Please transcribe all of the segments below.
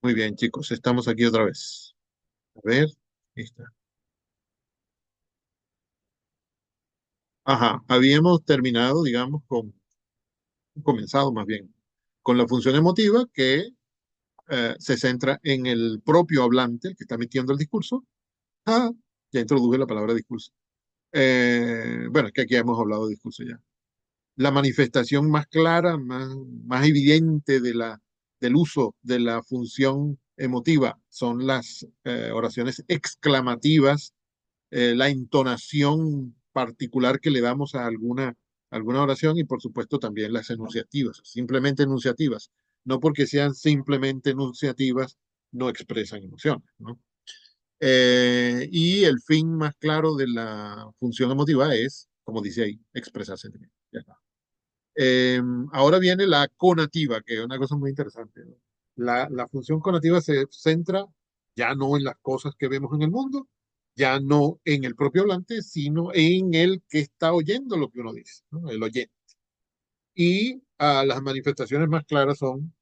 Muy bien, chicos, estamos aquí otra vez. A ver, ahí está. Ajá, habíamos terminado, digamos, comenzado más bien, con la función emotiva que se centra en el propio hablante, el que está emitiendo el discurso. Ah, ya introduje la palabra discurso. Bueno, es que aquí hemos hablado de discurso ya. La manifestación más clara, más evidente del uso de la función emotiva son las oraciones exclamativas, la entonación particular que le damos a alguna oración y por supuesto también las enunciativas, simplemente enunciativas. No porque sean simplemente enunciativas, no expresan emociones, ¿no? Y el fin más claro de la función emotiva es, como dice ahí, expresar sentimientos. Ya está. Eh, Ahora viene la conativa, que es una cosa muy interesante, ¿no? La función conativa se centra ya no en las cosas que vemos en el mundo, ya no en el propio hablante, sino en el que está oyendo lo que uno dice, ¿no? El oyente. Y las manifestaciones más claras son,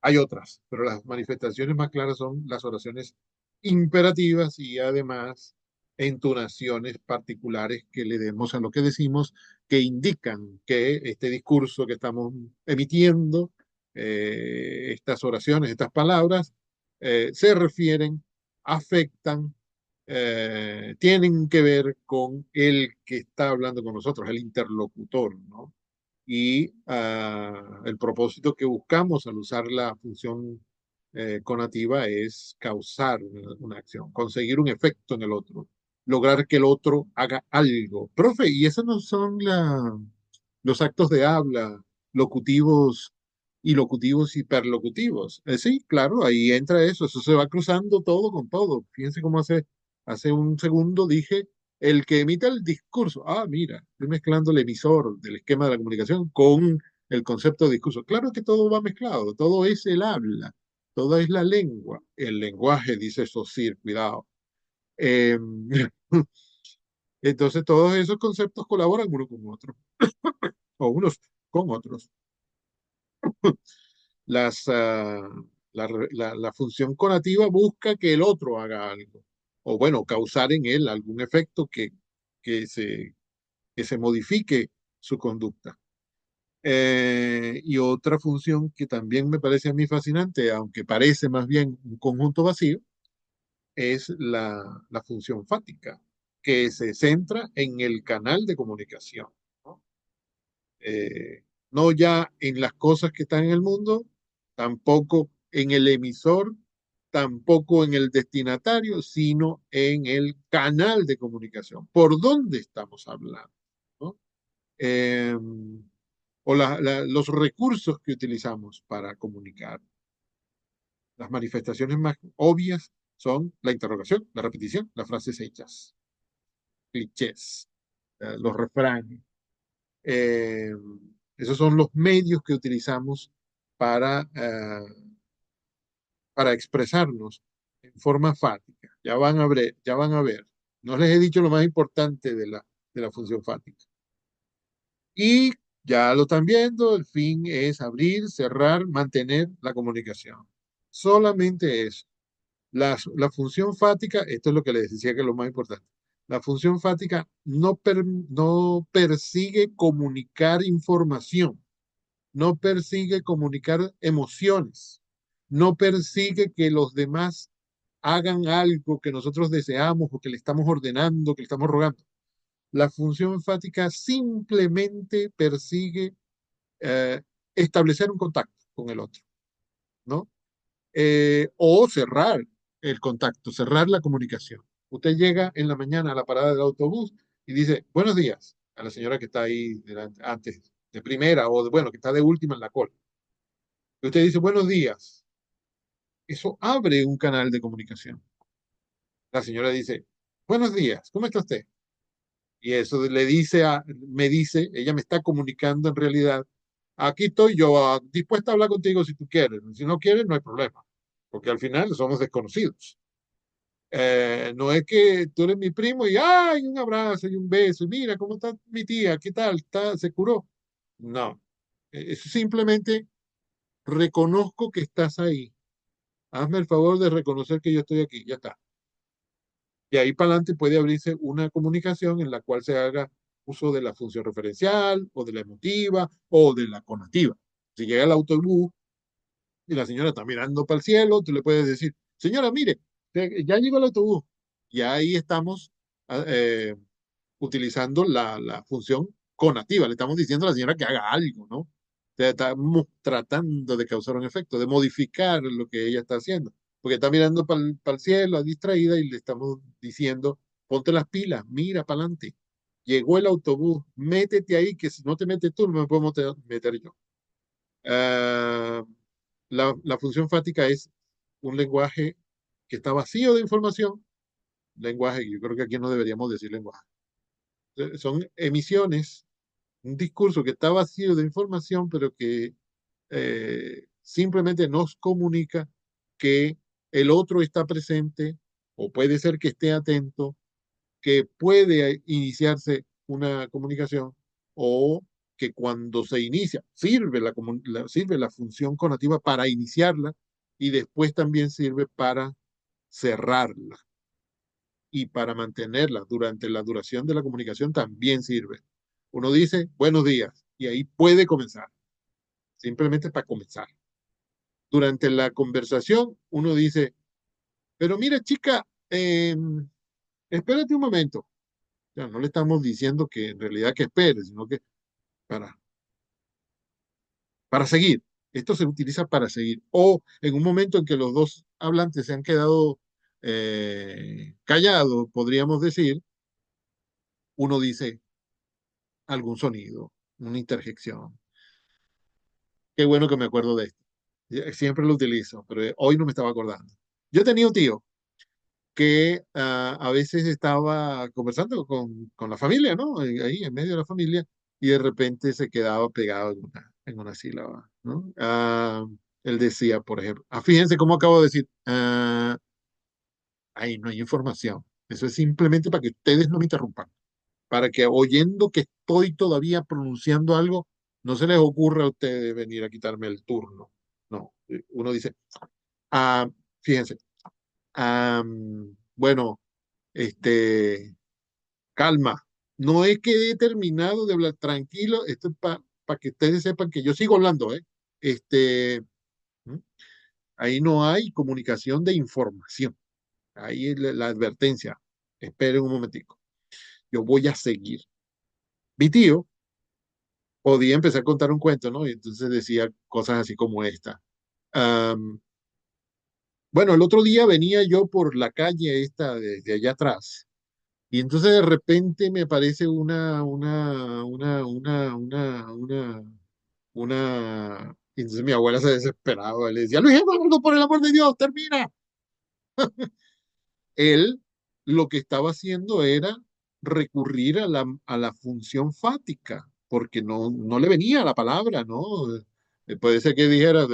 hay otras, pero las manifestaciones más claras son las oraciones imperativas y además entonaciones particulares que le demos a lo que decimos, que indican que este discurso que estamos emitiendo, estas oraciones, estas palabras, se refieren, afectan, tienen que ver con el que está hablando con nosotros, el interlocutor, ¿no? Y el propósito que buscamos al usar la función conativa es causar una acción, conseguir un efecto en el otro, lograr que el otro haga algo. Profe, ¿y esos no son los actos de habla locutivos y locutivos y perlocutivos? Sí, claro, ahí entra eso se va cruzando todo con todo. Fíjense cómo hace un segundo dije el que emite el discurso. Ah, mira, estoy mezclando el emisor del esquema de la comunicación con el concepto de discurso. Claro que todo va mezclado, todo es el habla, todo es la lengua. El lenguaje, dice Saussure, cuidado. Eh, entonces, todos esos conceptos colaboran uno con otro, o unos con otros. Las, ah, la función conativa busca que el otro haga algo, o bueno, causar en él algún efecto que se, que se modifique su conducta. Y otra función que también me parece a mí fascinante, aunque parece más bien un conjunto vacío, es la función fática, que se centra en el canal de comunicación, ¿no? No ya en las cosas que están en el mundo, tampoco en el emisor, tampoco en el destinatario, sino en el canal de comunicación. ¿Por dónde estamos hablando? ¿No? Eh, o los recursos que utilizamos para comunicar. Las manifestaciones más obvias son la interrogación, la repetición, las frases hechas, clichés, los refranes. Eh, Esos son los medios que utilizamos para, para expresarnos en forma fática. Ya van a ver. No les he dicho lo más importante de la función fática. Y ya lo están viendo, el fin es abrir, cerrar, mantener la comunicación. Solamente eso. La función fática, esto es lo que les decía que es lo más importante. La función fática no persigue comunicar información, no persigue comunicar emociones, no persigue que los demás hagan algo que nosotros deseamos o que le estamos ordenando, que le estamos rogando. La función enfática simplemente persigue eh, establecer un contacto con el otro, ¿no? O cerrar el contacto, cerrar la comunicación. Usted llega en la mañana a la parada del autobús y dice, buenos días, a la señora que está ahí delante, antes, de primera o bueno, que está de última en la cola. Y usted dice, buenos días. Eso abre un canal de comunicación. La señora dice, buenos días, ¿cómo está usted? Y eso le dice me dice, ella me está comunicando en realidad, aquí estoy yo dispuesta a hablar contigo si tú quieres, si no quieres no hay problema, porque al final somos desconocidos. No es que tú eres mi primo y ¡ay! Un abrazo y un beso, y mira cómo está mi tía, ¿qué tal? ¿Se curó? No, es simplemente reconozco que estás ahí, hazme el favor de reconocer que yo estoy aquí, ya está. Y ahí para adelante puede abrirse una comunicación en la cual se haga uso de la función referencial o de la emotiva o de la conativa. Si llega el autobús y la señora está mirando para el cielo, tú le puedes decir, señora, mire, ya llegó el autobús. Y ahí estamos utilizando la función conativa. Le estamos diciendo a la señora que haga algo, ¿no? Estamos tratando de causar un efecto, de modificar lo que ella está haciendo. Porque está mirando para el cielo, distraída, y le estamos diciendo, ponte las pilas, mira para adelante. Llegó el autobús, métete ahí, que si no te metes tú, no me puedo meter yo. Ah, la función fática es un lenguaje que está vacío de información, lenguaje, yo creo que aquí no deberíamos decir lenguaje. Son emisiones, un discurso que está vacío de información, pero que simplemente nos comunica que el otro está presente o puede ser que esté atento, que puede iniciarse una comunicación o que cuando se inicia sirve la función conativa para iniciarla y después también sirve para cerrarla y para mantenerla durante la duración de la comunicación también sirve. Uno dice buenos días y ahí puede comenzar, simplemente para comenzar. Durante la conversación uno dice, pero mira chica, espérate un momento. O sea, no le estamos diciendo que en realidad que espere, sino que para, para seguir. Esto se utiliza para seguir. O en un momento en que los dos hablantes se han quedado callados, podríamos decir, uno dice algún sonido, una interjección. Qué bueno que me acuerdo de esto. Siempre lo utilizo, pero hoy no me estaba acordando. Yo tenía un tío que a veces estaba conversando con la familia, ¿no? Ahí en medio de la familia, y de repente se quedaba pegado en una sílaba, ¿no? Él decía, por ejemplo, fíjense cómo acabo de decir, ahí no hay información. Eso es simplemente para que ustedes no me interrumpan, para que oyendo que estoy todavía pronunciando algo, no se les ocurra a ustedes venir a quitarme el turno. No, uno dice, ah, fíjense, bueno, calma. No es que he terminado de hablar tranquilo, esto es para que ustedes sepan que yo sigo hablando, ¿eh? Este, ¿Mm? Ahí no hay comunicación de información. Ahí es la advertencia. Esperen un momentico. Yo voy a seguir. Mi tío podía empezar a contar un cuento, ¿no? Y entonces decía cosas así como esta. Am, bueno, el otro día venía yo por la calle esta de allá atrás. Y entonces de repente me aparece y entonces mi abuela se desesperaba, le decía, Luis Eduardo, por el amor de Dios, termina. Él lo que estaba haciendo era recurrir a la función fática, porque no le venía la palabra, ¿no? Puede ser que dijera,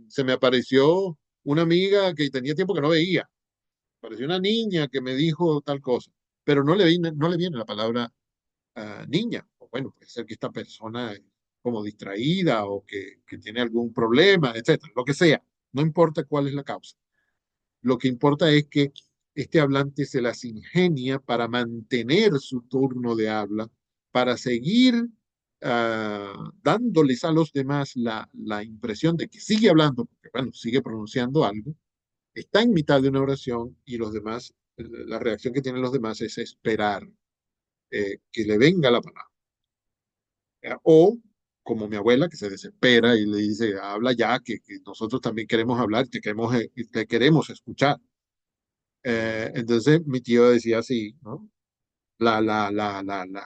se me apareció una amiga que tenía tiempo que no veía, apareció una niña que me dijo tal cosa, pero no le viene la palabra niña. O bueno, puede ser que esta persona es como distraída o que tiene algún problema, etcétera, lo que sea. No importa cuál es la causa. Lo que importa es que este hablante se las ingenia para mantener su turno de habla, para seguir dándoles a los demás la impresión de que sigue hablando, porque bueno, sigue pronunciando algo, está en mitad de una oración y los demás, la reacción que tienen los demás es esperar que le venga la palabra. O como mi abuela que se desespera y le dice, habla ya, que nosotros también queremos hablar, te queremos escuchar. Entonces mi tío decía así, ¿no? La, la, la, la,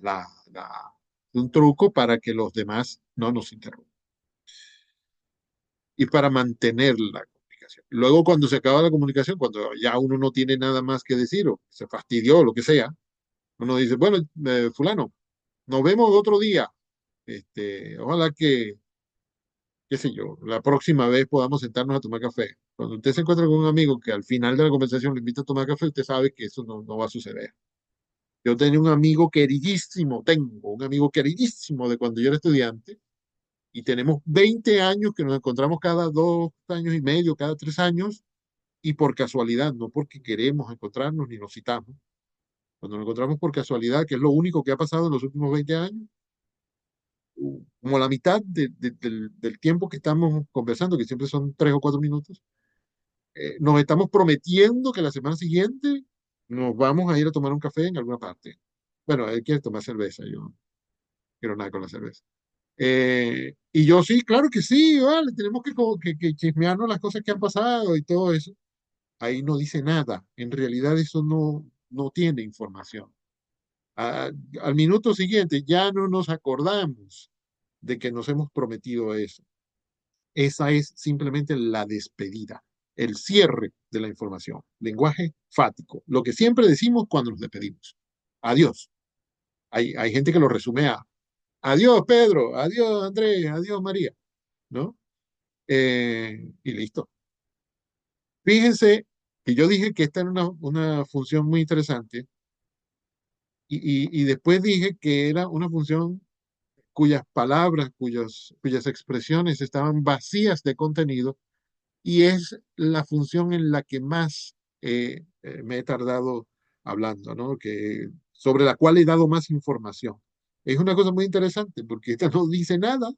la, un truco para que los demás no nos interrumpan y para mantener la comunicación. Luego cuando se acaba la comunicación, cuando ya uno no tiene nada más que decir o se fastidió o lo que sea, uno dice, bueno, fulano, nos vemos otro día. Ojalá que qué sé yo, la próxima vez podamos sentarnos a tomar café. Cuando usted se encuentra con un amigo que al final de la conversación le invita a tomar café, usted sabe que eso no va a suceder. Yo tenía un amigo queridísimo, tengo un amigo queridísimo de cuando yo era estudiante, y tenemos 20 años que nos encontramos cada 2 años y medio, cada 3 años, y por casualidad, no porque queremos encontrarnos ni nos citamos. Cuando nos encontramos por casualidad, que es lo único que ha pasado en los últimos 20 años, como la mitad del tiempo que estamos conversando, que siempre son 3 o 4 minutos, nos estamos prometiendo que la semana siguiente nos vamos a ir a tomar un café en alguna parte. Bueno, él quiere tomar cerveza, yo no quiero nada con la cerveza. Y yo sí, claro que sí, vale, tenemos que chismearnos las cosas que han pasado y todo eso. Ahí no dice nada. En realidad eso no tiene información. A- Al minuto siguiente ya no nos acordamos de que nos hemos prometido eso. Esa es simplemente la despedida, el cierre de la información. Lenguaje fático, lo que siempre decimos cuando nos despedimos. Adiós. Hay gente que lo resume a adiós Pedro, adiós Andrés, adiós María, ¿no? Y listo. Fíjense que yo dije que esta era una función muy interesante y después dije que era una función cuyas palabras, cuyas expresiones estaban vacías de contenido y es la función en la que más me he tardado hablando, ¿no? Sobre la cual he dado más información. Es una cosa muy interesante porque esta no dice nada,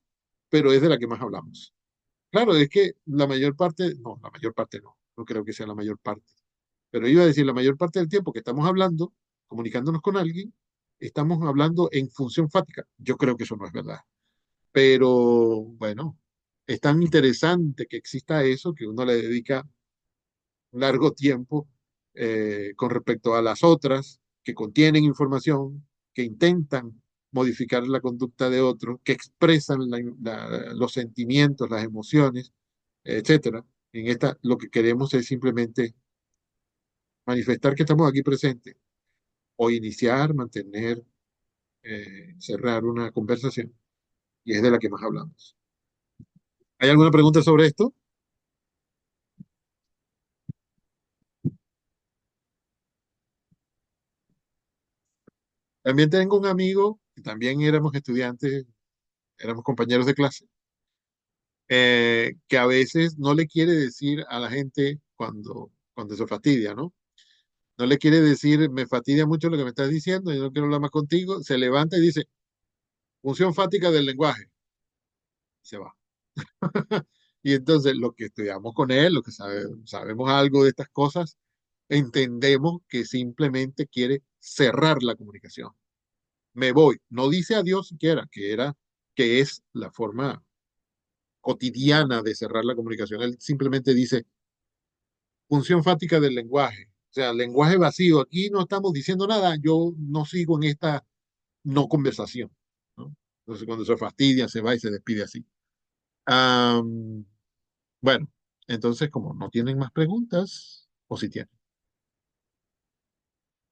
pero es de la que más hablamos. Claro, es que la mayor parte no creo que sea la mayor parte, pero iba a decir, la mayor parte del tiempo que estamos hablando, comunicándonos con alguien, estamos hablando en función fática. Yo creo que eso no es verdad. Pero bueno, es tan interesante que exista eso que uno le dedica un largo tiempo con respecto a las otras que contienen información, que intentan modificar la conducta de otros, que expresan los sentimientos, las emociones, etcétera. En esta lo que queremos es simplemente manifestar que estamos aquí presentes o iniciar, mantener, cerrar una conversación y es de la que más hablamos. ¿Hay alguna pregunta sobre esto? También tengo un amigo, que también éramos estudiantes, éramos compañeros de clase, que a veces no le quiere decir a la gente cuando se fastidia, ¿no? No le quiere decir, me fastidia mucho lo que me estás diciendo, yo no quiero hablar más contigo. Se levanta y dice, función fática del lenguaje, y se va. Y entonces lo que estudiamos con él, lo que sabemos algo de estas cosas, entendemos que simplemente quiere cerrar la comunicación. Me voy. No dice adiós siquiera, que es la forma cotidiana de cerrar la comunicación. Él simplemente dice función fática del lenguaje. O sea, lenguaje vacío. Aquí no estamos diciendo nada. Yo no sigo en esta no conversación, ¿no? Entonces, cuando se fastidia, se va y se despide así. Am, bueno, entonces, como no tienen más preguntas, o si tienen,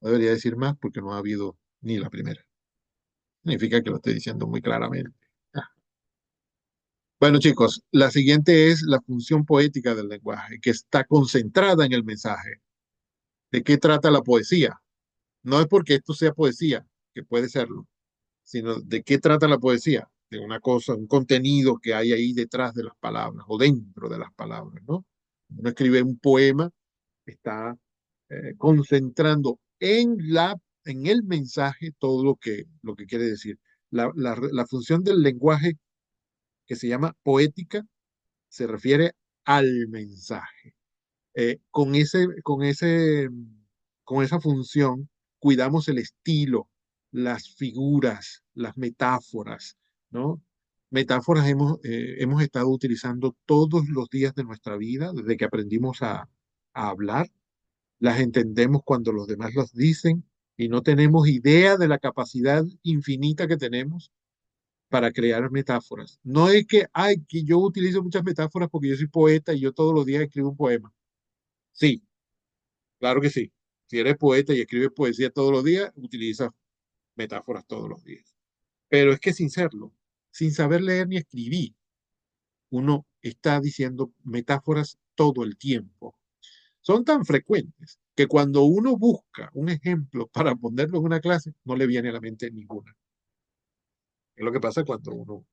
no debería decir más porque no ha habido ni la primera. Significa que lo estoy diciendo muy claramente. Ah. Bueno, chicos, la siguiente es la función poética del lenguaje, que está concentrada en el mensaje. ¿De qué trata la poesía? No es porque esto sea poesía, que puede serlo, sino de qué trata la poesía, de una cosa, un contenido que hay ahí detrás de las palabras o dentro de las palabras, ¿no? Uno escribe un poema, está concentrando en el mensaje todo lo que quiere decir. La función del lenguaje que se llama poética se refiere al mensaje. Con esa función cuidamos el estilo, las figuras, las metáforas, ¿no? Metáforas hemos estado utilizando todos los días de nuestra vida, desde que aprendimos a hablar, las entendemos cuando los demás las dicen y no tenemos idea de la capacidad infinita que tenemos para crear metáforas. No es que yo utilizo muchas metáforas porque yo soy poeta y yo todos los días escribo un poema. Sí, claro que sí. Si eres poeta y escribes poesía todos los días, utilizas metáforas todos los días. Pero es que sin serlo, sin saber leer ni escribir, uno está diciendo metáforas todo el tiempo. Son tan frecuentes que cuando uno busca un ejemplo para ponerlo en una clase, no le viene a la mente ninguna. Es lo que pasa cuando uno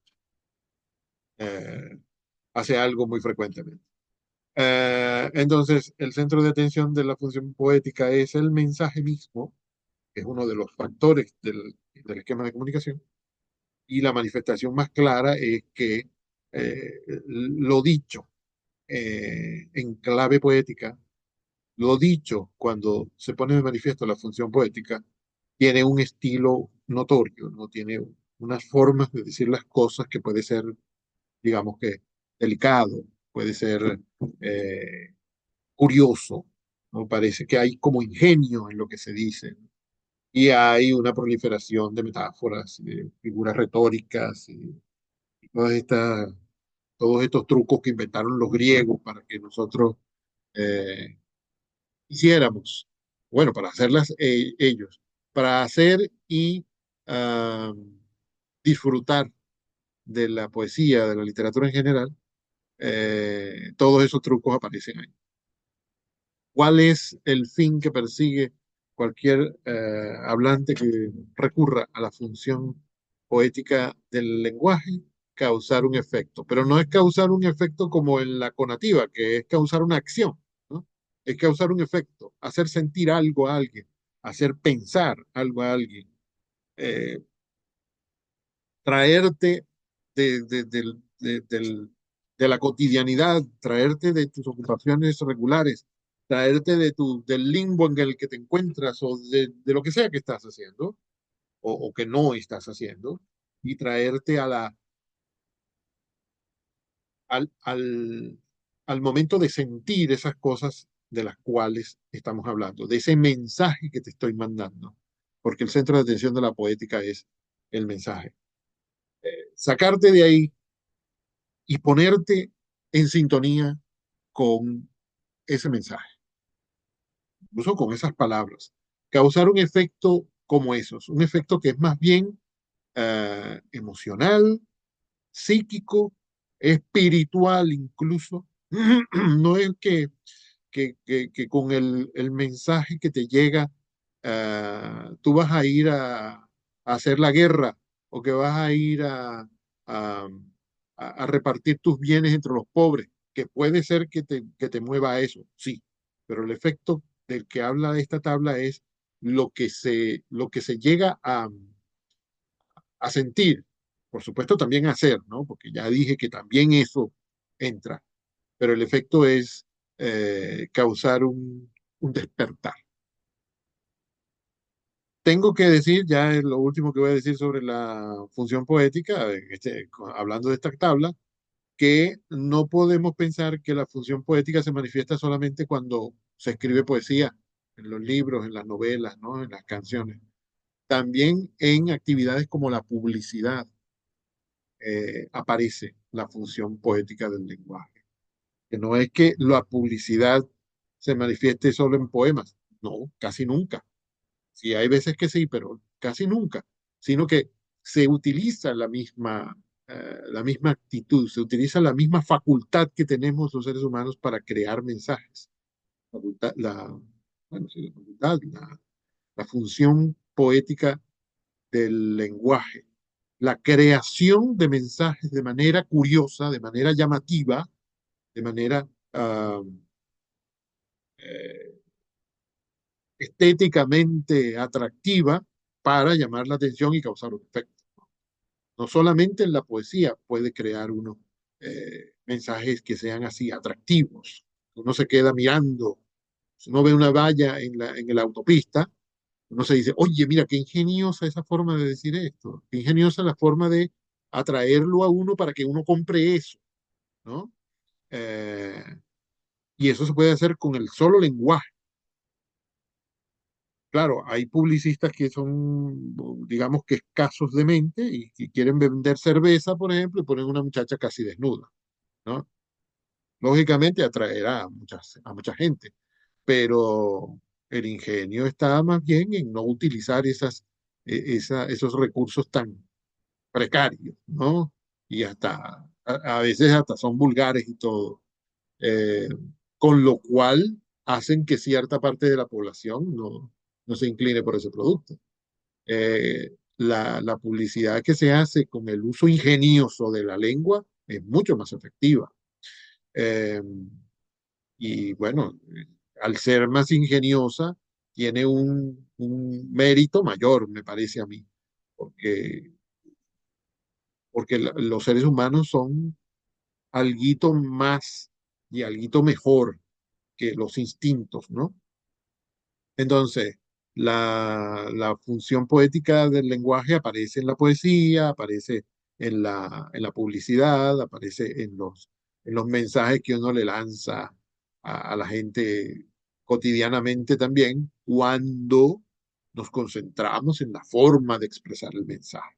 eh, hace algo muy frecuentemente. Entonces, el centro de atención de la función poética es el mensaje mismo, que es uno de los factores del esquema de comunicación, y la manifestación más clara es que lo dicho en clave poética, lo dicho cuando se pone de manifiesto la función poética, tiene un estilo notorio, ¿no? Tiene unas formas de decir las cosas que puede ser, digamos que, delicado, puede ser curioso, ¿no? Parece que hay como ingenio en lo que se dice, ¿no? Y hay una proliferación de metáforas, de figuras retóricas y todos estos trucos que inventaron los griegos para que nosotros eh, hiciéramos, bueno, para hacerlas ellos, para hacer y ah, disfrutar de la poesía, de la literatura en general, todos esos trucos aparecen ahí. ¿Cuál es el fin que persigue cualquier hablante que recurra a la función poética del lenguaje? Causar un efecto, pero no es causar un efecto como en la conativa, que es causar una acción, ¿no? Es causar un efecto, hacer sentir algo a alguien, hacer pensar algo a alguien, eh, traerte de la cotidianidad, traerte de tus ocupaciones regulares, traerte del limbo en el que te encuentras o de lo que sea que estás haciendo o que no estás haciendo y traerte al, al, al momento de sentir esas cosas de las cuales estamos hablando, de ese mensaje que te estoy mandando, porque el centro de atención de la poética es el mensaje. Sacarte de ahí y ponerte en sintonía con ese mensaje, incluso con esas palabras. Causar un efecto como esos, un efecto que es más bien emocional, psíquico, espiritual incluso. No es que con el mensaje que te llega, tú vas a ir a hacer la guerra o que vas a ir a, a repartir tus bienes entre los pobres, que puede ser que te mueva a eso, sí, pero el efecto del que habla esta tabla es lo que se llega a sentir, por supuesto también a hacer, ¿no? Porque ya dije que también eso entra, pero el efecto es causar un despertar. Tengo que decir, ya es lo último que voy a decir sobre la función poética, hablando de esta tabla, que no podemos pensar que la función poética se manifiesta solamente cuando se escribe poesía, en los libros, en las novelas, ¿no? En las canciones. También en actividades como la publicidad aparece la función poética del lenguaje. Que no es que la publicidad se manifieste solo en poemas, no, casi nunca. Sí, hay veces que sí, pero casi nunca, sino que se utiliza la misma actitud, se utiliza la misma facultad que tenemos los seres humanos para crear mensajes. Facultad, bueno, sí, la facultad, la función poética del lenguaje, la creación de mensajes de manera curiosa, de manera llamativa, de manera eh, estéticamente atractiva para llamar la atención y causar un efecto. No solamente en la poesía puede crear uno mensajes que sean así atractivos. Uno se queda mirando, si uno ve una valla en la autopista, uno se dice, oye, mira, qué ingeniosa esa forma de decir esto, qué ingeniosa la forma de atraerlo a uno para que uno compre eso, ¿no? Eh, y eso se puede hacer con el solo lenguaje. Claro, hay publicistas que son, digamos que escasos de mente y quieren vender cerveza, por ejemplo, y ponen una muchacha casi desnuda, ¿no? Lógicamente atraerá a mucha gente, pero el ingenio está más bien en no utilizar esos recursos tan precarios, ¿no? Y a veces hasta son vulgares y todo, eh, con lo cual hacen que cierta parte de la población no se incline por ese producto. La publicidad que se hace con el uso ingenioso de la lengua es mucho más efectiva. Eh, y bueno, al ser más ingeniosa, tiene un mérito mayor, me parece a mí, porque, porque los seres humanos son alguito más y alguito mejor que los instintos, ¿no? Entonces, la función poética del lenguaje aparece en la poesía, aparece en la publicidad, aparece en los mensajes que uno le lanza a la gente cotidianamente también, cuando nos concentramos en la forma de expresar el mensaje.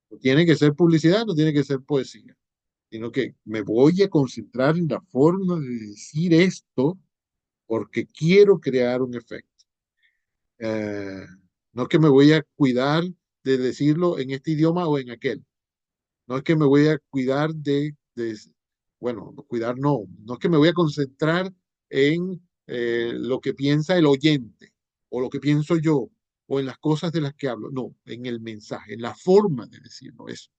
No tiene que ser publicidad, no tiene que ser poesía, sino que me voy a concentrar en la forma de decir esto porque quiero crear un efecto. Eh, no es que me voy a cuidar de decirlo en este idioma o en aquel. No es que me voy a cuidar bueno, cuidar no. No es que me voy a concentrar en lo que piensa el oyente o lo que pienso yo o en las cosas de las que hablo. No, en el mensaje, en la forma de decirlo. Eso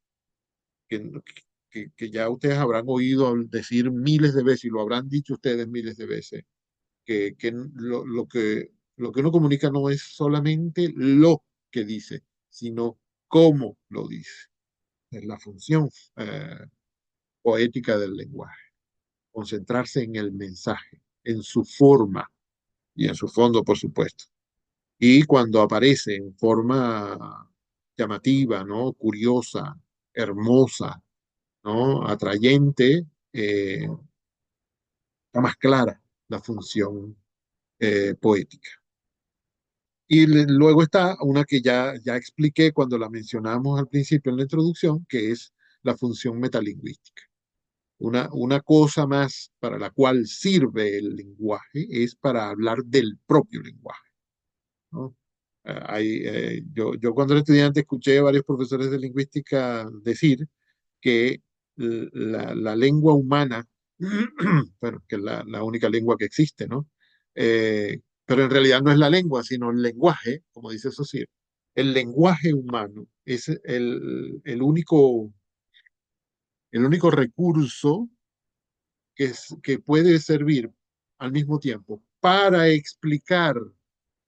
que, que ya ustedes habrán oído decir miles de veces y lo habrán dicho ustedes miles de veces que lo que uno comunica no es solamente lo que dice, sino cómo lo dice. Es la función poética del lenguaje, concentrarse en el mensaje, en su forma y en su fondo, por supuesto. Y cuando aparece en forma llamativa, ¿no? Curiosa, hermosa, ¿no? Atrayente, está más clara la función poética. Y luego está una que ya expliqué cuando la mencionamos al principio en la introducción, que es la función metalingüística. Una cosa más para la cual sirve el lenguaje es para hablar del propio lenguaje, ¿no? Yo cuando era estudiante escuché a varios profesores de lingüística decir que la lengua humana, bueno, que es la única lengua que existe, ¿no? Pero en realidad no es la lengua, sino el lenguaje, como dice Saussure. El lenguaje humano es el único recurso que puede servir al mismo tiempo para explicar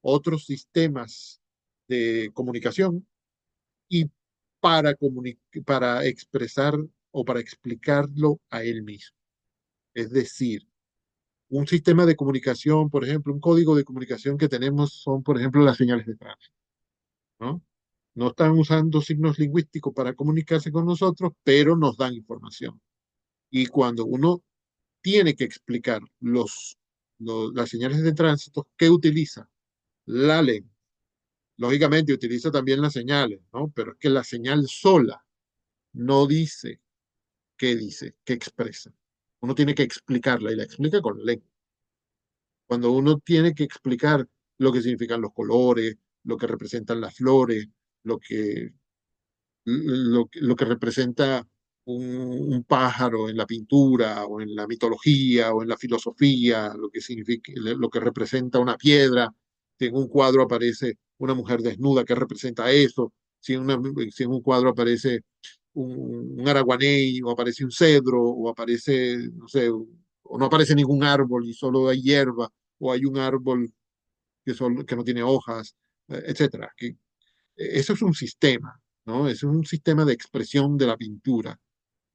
otros sistemas de comunicación y para expresar o para explicarlo a él mismo. Es decir, un sistema de comunicación, por ejemplo, un código de comunicación que tenemos son, por ejemplo, las señales de tránsito, ¿no? No están usando signos lingüísticos para comunicarse con nosotros, pero nos dan información. Y cuando uno tiene que explicar las señales de tránsito, ¿qué utiliza? La lengua. Lógicamente utiliza también las señales, ¿no? Pero es que la señal sola no dice, qué expresa. Uno tiene que explicarla y la explica con la lengua. Cuando uno tiene que explicar lo que significan los colores, lo que representan las flores, lo que, lo que representa un pájaro en la pintura o en la mitología o en la filosofía, lo que significa, lo que representa una piedra. Si en un cuadro aparece una mujer desnuda, ¿qué representa eso? Si en un cuadro aparece un araguaney o aparece un cedro o aparece, no sé, o no aparece ningún árbol y solo hay hierba o hay un árbol que no tiene hojas, etcétera. Eso es un sistema, ¿no? Es un sistema de expresión de la pintura.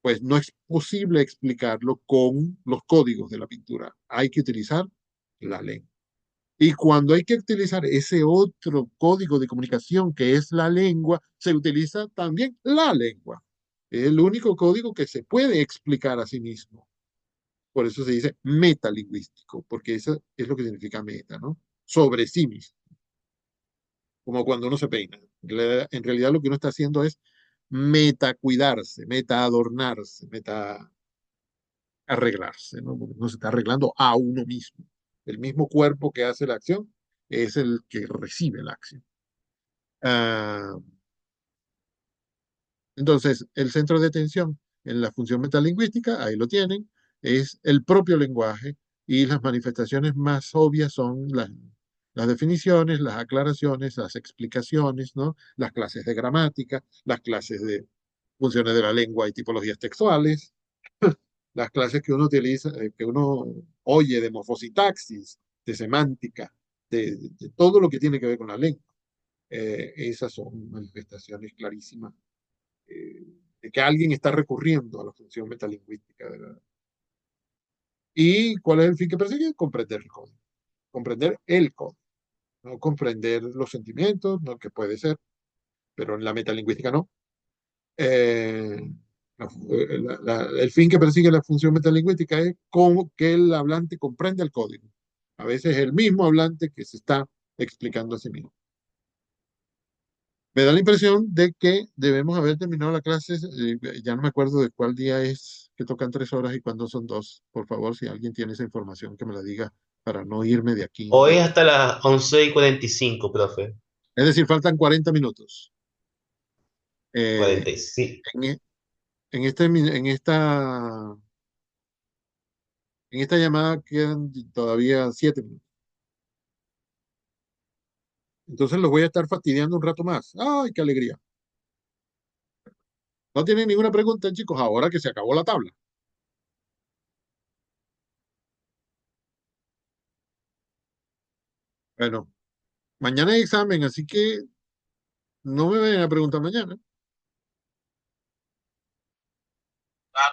Pues no es posible explicarlo con los códigos de la pintura. Hay que utilizar la lengua. Y cuando hay que utilizar ese otro código de comunicación que es la lengua, se utiliza también la lengua. Es el único código que se puede explicar a sí mismo. Por eso se dice metalingüístico, porque eso es lo que significa meta, ¿no? Sobre sí mismo, como cuando uno se peina. En realidad lo que uno está haciendo es meta cuidarse, meta adornarse, meta arreglarse, ¿no? Porque uno se está arreglando a uno mismo. El mismo cuerpo que hace la acción es el que recibe la acción. Ah, entonces, el centro de atención en la función metalingüística, ahí lo tienen, es el propio lenguaje y las manifestaciones más obvias son las definiciones, las aclaraciones, las explicaciones, ¿no? Las clases de gramática, las clases de funciones de la lengua y tipologías textuales, las clases que uno utiliza, que uno oye de morfositaxis, de semántica, de todo lo que tiene que ver con la lengua. Esas son manifestaciones clarísimas eh, de que alguien está recurriendo a la función metalingüística. ¿Y cuál es el fin que persigue? Comprender el código. Comprender el código. No comprender los sentimientos, no, que puede ser, pero en la metalingüística no. Eh, el fin que persigue la función metalingüística es cómo que el hablante comprende el código. A veces es el mismo hablante que se está explicando a sí mismo. Me da la impresión de que debemos haber terminado la clase, ya no me acuerdo de cuál día es que tocan 3 horas y cuándo son dos. Por favor, si alguien tiene esa información, que me la diga para no irme de aquí. Hoy es hasta las 11:45, profe. Es decir, faltan 40 minutos. Eh, 45. en, e- en este, mi- en esta llamada quedan todavía 7 minutos. Entonces los voy a estar fastidiando un rato más. ¡Ay, qué alegría! No tienen ninguna pregunta, chicos, ahora que se acabó la tabla. Bueno, mañana hay examen, así que no me vayan a preguntar mañana.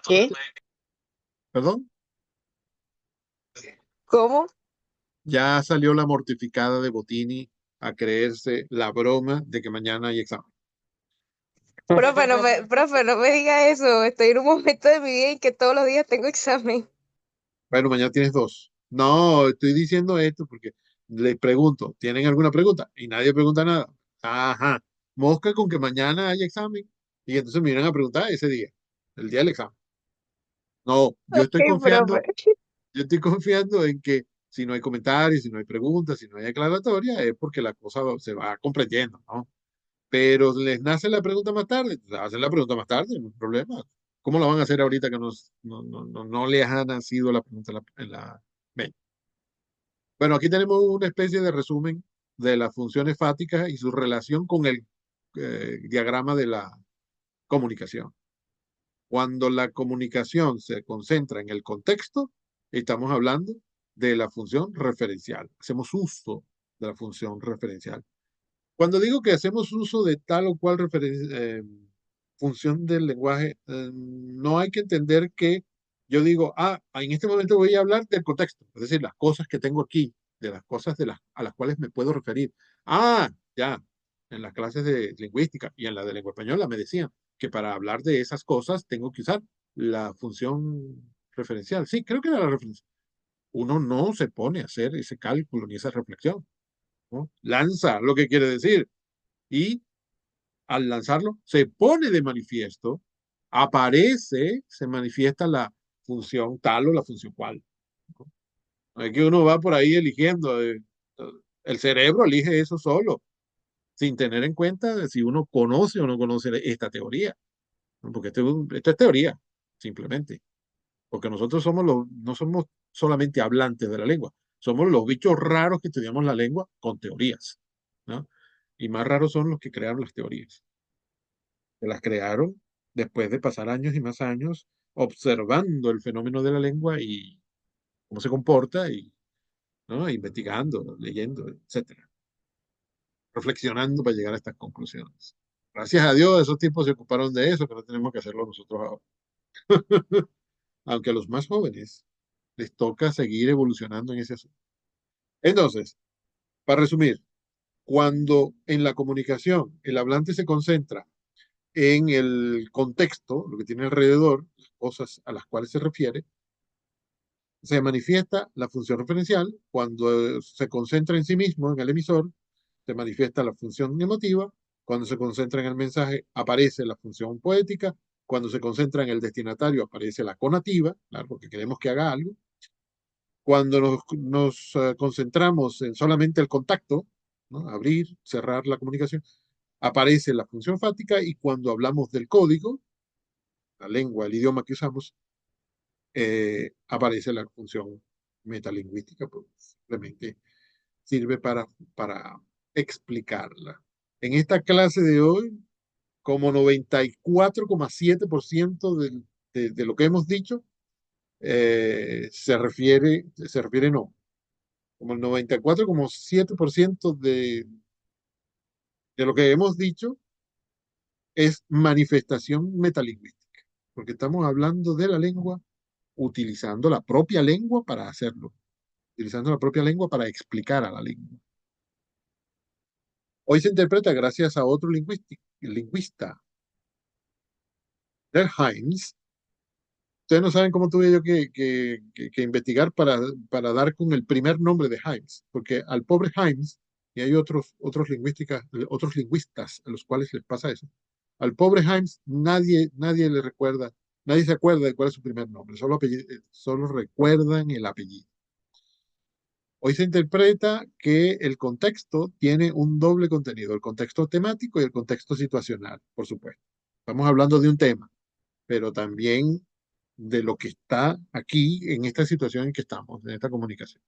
¿Qué? ¿Perdón? ¿Cómo? Ya salió la mortificada de Botini a creerse la broma de que mañana hay examen. Profe, no me diga eso. Estoy en un momento de mi vida en que todos los días tengo examen. Bueno, mañana tienes dos. No, estoy diciendo esto porque les pregunto, ¿tienen alguna pregunta? Y nadie pregunta nada. Ajá. Mosca con que mañana hay examen. Y entonces me vienen a preguntar ese día, el día del examen. No, Ok, profe. yo estoy confiando en que si no hay comentarios, si no hay preguntas, si no hay aclaratoria, es porque la cosa se va comprendiendo, ¿no? Pero les nace la pregunta más tarde, hacen la pregunta más tarde, no hay problema. ¿Cómo lo van a hacer ahorita que no les ha nacido la pregunta en la mente? Bueno, aquí tenemos una especie de resumen de las funciones fáticas y su relación con el diagrama de la comunicación. Cuando la comunicación se concentra en el contexto, estamos hablando de la función referencial. Hacemos uso de la función referencial. Cuando digo que hacemos uso de tal o cual función del lenguaje, no hay que entender que yo digo, en este momento voy a hablar del contexto, es decir, las cosas que tengo aquí, de las cosas a las cuales me puedo referir. Ya, en las clases de lingüística y en la de lengua española me decían que para hablar de esas cosas tengo que usar la función referencial. Sí, creo que era la referencia. Uno no se pone a hacer ese cálculo ni esa reflexión, ¿no? Lanza lo que quiere decir y al lanzarlo se pone de manifiesto, aparece, se manifiesta la función tal o la función cual. ¿No? No es que uno va por ahí eligiendo, el cerebro elige eso solo, sin tener en cuenta de si uno conoce o no conoce esta teoría, ¿no? Porque esto es teoría, simplemente, porque nosotros no somos solamente hablantes de la lengua, somos los bichos raros que estudiamos la lengua con teorías, ¿no? Y más raros son los que crearon las teorías, que las crearon después de pasar años y más años observando el fenómeno de la lengua y cómo se comporta, y, ¿no? Investigando, leyendo, etcétera, reflexionando para llegar a estas conclusiones. Gracias a Dios, esos tipos se ocuparon de eso, que no tenemos que hacerlo nosotros ahora. Aunque a los más jóvenes les toca seguir evolucionando en ese asunto. Entonces, para resumir, cuando en la comunicación el hablante se concentra en el contexto, lo que tiene alrededor, las cosas a las cuales se refiere, se manifiesta la función referencial. Cuando se concentra en sí mismo, en el emisor, se manifiesta la función emotiva. Cuando se concentra en el mensaje, aparece la función poética. Cuando se concentra en el destinatario, aparece la conativa, claro, porque queremos que haga algo. Cuando nos concentramos en solamente el contacto, ¿no? Abrir, cerrar la comunicación, aparece la función fática. Y cuando hablamos del código, la lengua, el idioma que usamos, aparece la función metalingüística, pues simplemente sirve para explicarla. En esta clase de hoy, como 94,7% de lo que hemos dicho se refiere no, como el 94,7% de lo que hemos dicho es manifestación metalingüística, porque estamos hablando de la lengua utilizando la propia lengua para hacerlo, utilizando la propia lengua para explicar a la lengua. Hoy se interpreta gracias a otro lingüista, Durkheim. Ustedes no saben cómo tuve yo que investigar para dar con el primer nombre de Himes, porque al pobre Himes, y hay otros lingüistas a los cuales les pasa eso, al pobre Himes nadie le recuerda, nadie se acuerda de cuál es su primer nombre, solo recuerdan el apellido. Hoy se interpreta que el contexto tiene un doble contenido, el contexto temático y el contexto situacional, por supuesto. Estamos hablando de un tema, pero también de lo que está aquí en esta situación en que estamos, en esta comunicación.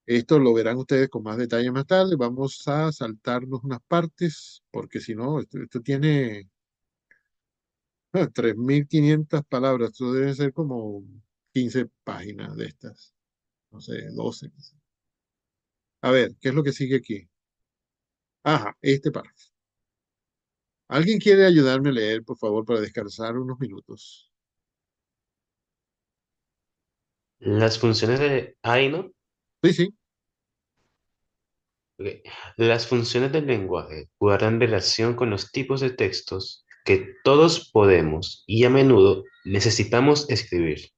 Esto lo verán ustedes con más detalle más tarde. Vamos a saltarnos unas partes, porque si no, esto tiene 3.500 palabras. Esto debe ser como 15 páginas de estas. No sé, 12 quizás. A ver, ¿qué es lo que sigue aquí? Ajá, este párrafo. ¿Alguien quiere ayudarme a leer, por favor, para descansar unos minutos? Las funciones de Aino. Sí, sí. Ok. Las funciones del lenguaje guardan relación con los tipos de textos que todos podemos y a menudo necesitamos escribir,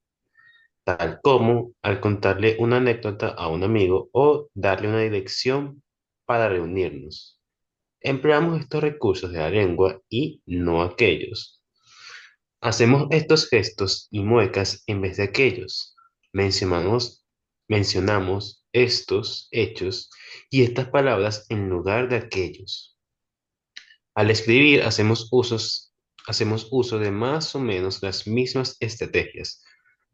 tal como al contarle una anécdota a un amigo o darle una dirección para reunirnos. Empleamos estos recursos de la lengua y no aquellos. Hacemos estos gestos y muecas en vez de aquellos. Mencionamos, mencionamos estos hechos y estas palabras en lugar de aquellos. Al escribir hacemos uso de más o menos las mismas estrategias,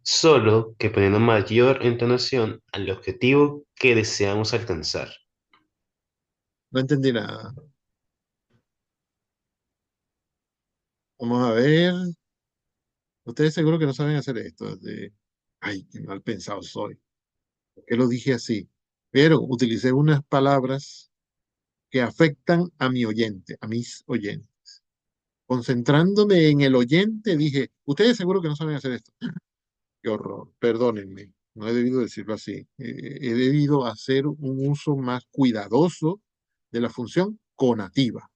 solo que poniendo mayor entonación al objetivo que deseamos alcanzar. No entendí nada. Vamos a ver. Ustedes seguro que no saben hacer esto. Ay, qué mal pensado soy. ¿Por qué lo dije así? Pero utilicé unas palabras que afectan a mi oyente, a mis oyentes. Concentrándome en el oyente, dije, ustedes seguro que no saben hacer esto. Qué horror, perdónenme, no he debido decirlo así. He debido hacer un uso más cuidadoso de la función conativa.